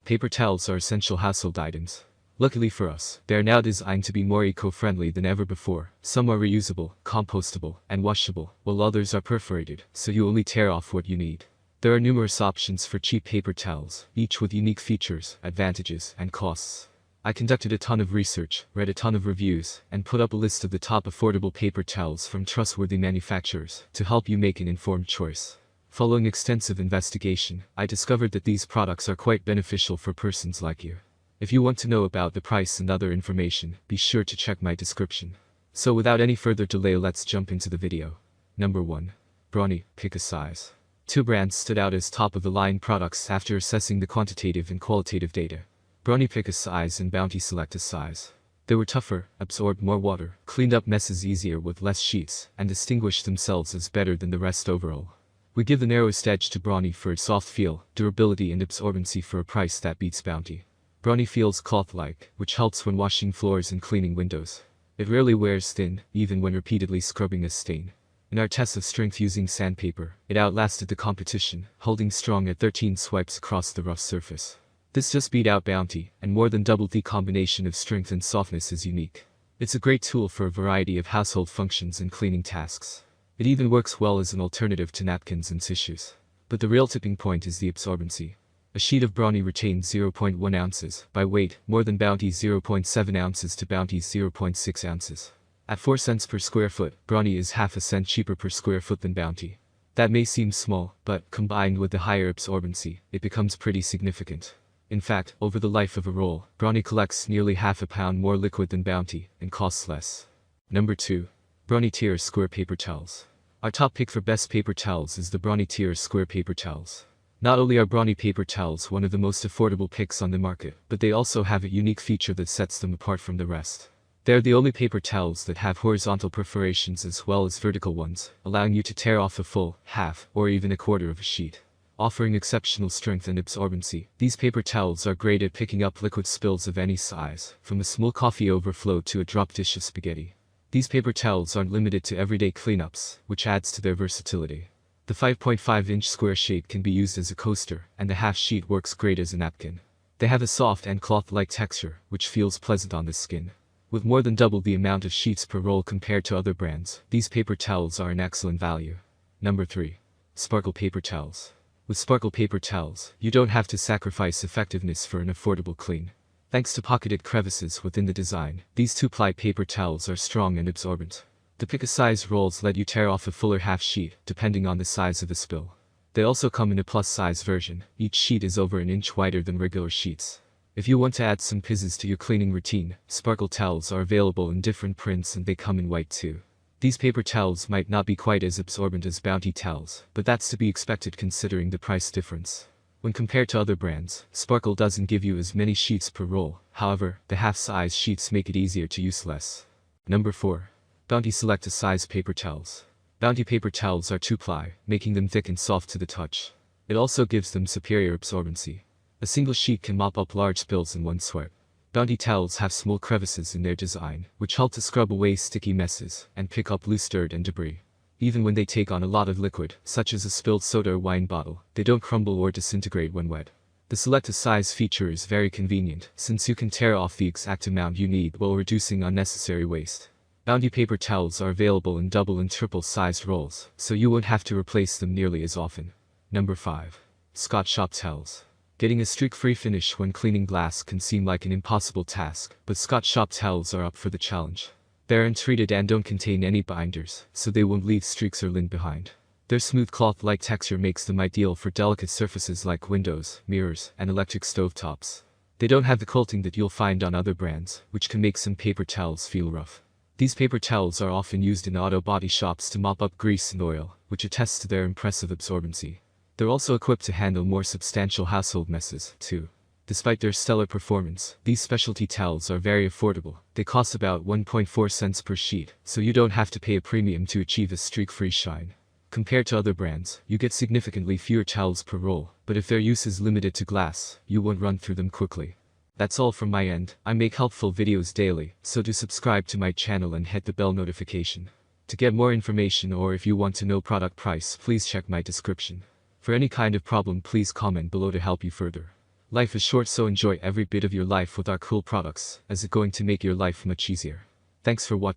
Paper towels are essential household items. Luckily for us, they are now designed to be more eco-friendly than ever before. Some are reusable, compostable, and washable, while others are perforated, so you only tear off what you need. There are numerous options for cheap paper towels, each with unique features, advantages, and costs. I conducted a ton of research, read a ton of reviews, and put up a list of the top affordable paper towels from trustworthy manufacturers to help you make an informed choice. Following extensive investigation, I discovered that these products are quite beneficial for persons like you. If you want to know about the price and other information, be sure to check my description. So without any further delay, let's jump into the video. Number 1. Brawny, pick a size. Two brands stood out as top-of-the-line products after assessing the quantitative and qualitative data. Brawny pick a size and Bounty select a size. They were tougher, absorbed more water, cleaned up messes easier with less sheets, and distinguished themselves as better than the rest overall. We give the narrowest edge to Brawny for its soft feel, durability and absorbency for a price that beats Bounty. Brawny feels cloth-like, which helps when washing floors and cleaning windows. It rarely wears thin, even when repeatedly scrubbing a stain. In our test of strength using sandpaper, it outlasted the competition, holding strong at 13 swipes across the rough surface. This just beat out Bounty, and more than doubled. The combination of strength and softness is unique. It's a great tool for a variety of household functions and cleaning tasks. It even works well as an alternative to napkins and tissues. But the real tipping point is the absorbency. A sheet of Brawny retains 0.1 ounces, by weight, more than Bounty's 0.7 ounces to Bounty's 0.6 ounces. At 4 cents per square foot, Brawny is half a cent cheaper per square foot than Bounty. That may seem small, but, combined with the higher absorbency, it becomes pretty significant. In fact, over the life of a roll, Brawny collects nearly half a pound more liquid than Bounty, and costs less. Number 2. Brawny Tier Square Paper Towels. Our top pick for best paper towels is the Brawny Tier Square Paper Towels. Not only are Brawny paper towels one of the most affordable picks on the market, but they also have a unique feature that sets them apart from the rest. They're the only paper towels that have horizontal perforations as well as vertical ones, allowing you to tear off a full, half, or even a quarter of a sheet. Offering exceptional strength and absorbency, these paper towels are great at picking up liquid spills of any size, from a small coffee overflow to a drop dish of spaghetti. These paper towels aren't limited to everyday cleanups, which adds to their versatility. The 5.5-inch square shape can be used as a coaster, and the half sheet works great as a napkin. They have a soft and cloth-like texture, which feels pleasant on the skin. With more than double the amount of sheets per roll compared to other brands, these paper towels are an excellent value. Number 3. Sparkle Paper Towels. With Sparkle Paper Towels, you don't have to sacrifice effectiveness for an affordable clean. Thanks to pocketed crevices within the design, these two-ply paper towels are strong and absorbent. The pick-a-size rolls let you tear off a fuller half sheet, depending on the size of the spill. They also come in a plus-size version. Each sheet is over an inch wider than regular sheets. If you want to add some pizzazz to your cleaning routine, Sparkle towels are available in different prints and they come in white too. These paper towels might not be quite as absorbent as Bounty towels, but that's to be expected considering the price difference. When compared to other brands, Sparkle doesn't give you as many sheets per roll. However, the half-size sheets make it easier to use less. Number 4. Bounty Select a Size Paper Towels. Bounty paper towels are two-ply, making them thick and soft to the touch. It also gives them superior absorbency. A single sheet can mop up large spills in one swipe. Bounty towels have small crevices in their design, which help to scrub away sticky messes and pick up loose dirt and debris. Even when they take on a lot of liquid, such as a spilled soda or wine bottle, they don't crumble or disintegrate when wet. The Select a Size feature is very convenient, since you can tear off the exact amount you need while reducing unnecessary waste. Bounty paper towels are available in double and triple sized rolls, so you won't have to replace them nearly as often. Number 5. Scotch Shop Towels. Getting a streak-free finish when cleaning glass can seem like an impossible task, but Scotch Shop towels are up for the challenge. They're untreated and don't contain any binders, so they won't leave streaks or lint behind. Their smooth cloth-like texture makes them ideal for delicate surfaces like windows, mirrors, and electric stovetops. They don't have the quilting that you'll find on other brands, which can make some paper towels feel rough. These paper towels are often used in auto body shops to mop up grease and oil, which attests to their impressive absorbency. They're also equipped to handle more substantial household messes, too. Despite their stellar performance, these specialty towels are very affordable. They cost about 1.4 cents per sheet, so you don't have to pay a premium to achieve a streak-free shine. Compared to other brands, you get significantly fewer towels per roll, but if their use is limited to glass, you won't run through them quickly. That's all from my end. I make helpful videos daily, so do subscribe to my channel and hit the bell notification. To get more information or if you want to know product price, please check my description. For any kind of problem, please comment below to help you further. Life is short, so enjoy every bit of your life with our cool products, as it's going to make your life much easier. Thanks for watching.